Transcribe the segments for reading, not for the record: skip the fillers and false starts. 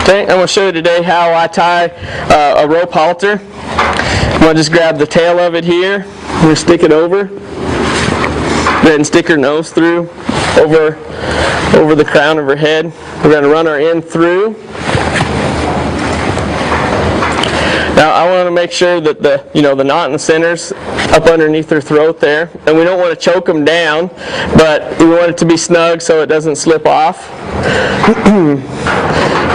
Okay, I'm going to show you today how I tie a rope halter. I'm going to just grab the tail of it here. I'm going to stick it over. Then stick her nose through over the crown of her head. We're going to run our end through. Now I want to make sure that the knot in the center's up underneath her throat there, and we don't want to choke them down, but we want it to be snug so it doesn't slip off.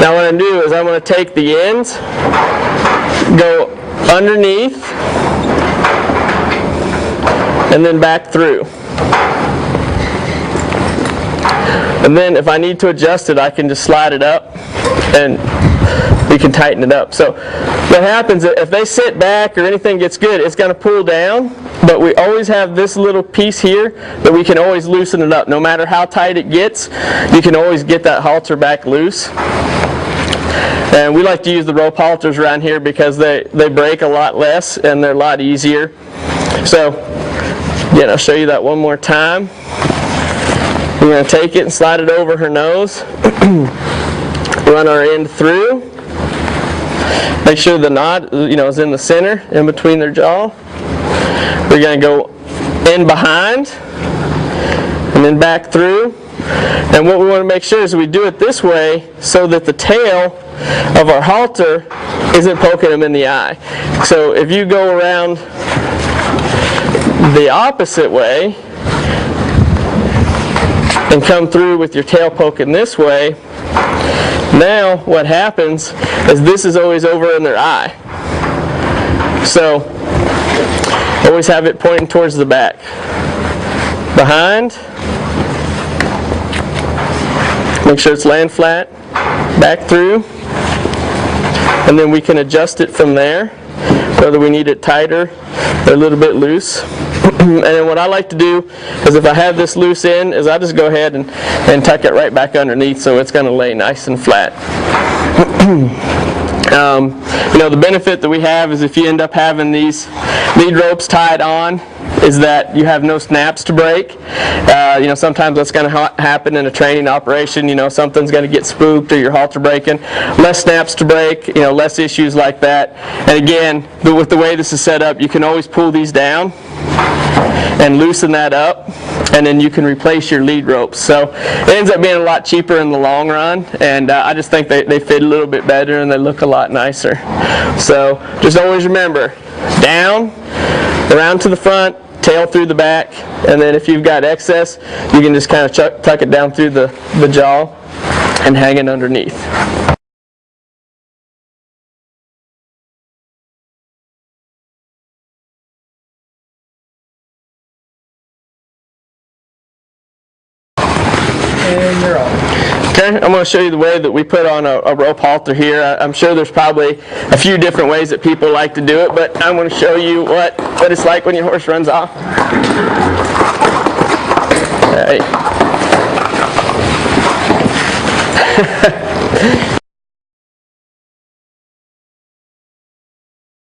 Now what I'm going to do is I'm going to take the ends, go underneath, and then back through. And then if I need to adjust it, I can just slide it up and we can tighten it up. So what happens if they sit back or anything gets good, it's going to pull down, but we always have this little piece here that we can always loosen it up. No matter how tight it gets, you can always get that halter back loose. And we like to use the rope halters around here because they break a lot less and they're a lot easier. So again, I'll show you that one more time. We're going to take it and slide it over her nose. Run our end through. Make sure the knot is in the center, in between their jaw. We're going to go in behind and then back through. And what we want to make sure is we do it this way so that the tail of our halter isn't poking them in the eye. So if you go around the opposite way and come through with your tail poking this way, now what happens is this is always over in their eye. So always have it pointing towards the back. Behind. Make sure it's laying flat. Back through. And then we can adjust it from there, whether we need it tighter or a little bit loose. And then what I like to do is if I have this loose end, is I just go ahead and tuck it right back underneath so it's going to lay nice and flat. The benefit that we have is if you end up having these lead ropes tied on, is that you have no snaps to break. Sometimes that's going to happen in a training operation. Something's going to get spooked or your halter breaking. Less snaps to break, less issues like that. And again, with the way this is set up, you can always pull these down and loosen that up, and then you can replace your lead ropes. So it ends up being a lot cheaper in the long run, and I just think they fit a little bit better and they look a lot nicer. So just always remember, down, around to the front, tail through the back, and then if you've got excess, you can just kind of tuck it down through the jaw and hang it underneath. And you're on. Okay, I'm going to show you the way that we put on a rope halter here. I'm sure there's probably a few different ways that people like to do it, but I'm going to show you what it's like when your horse runs off. Hey.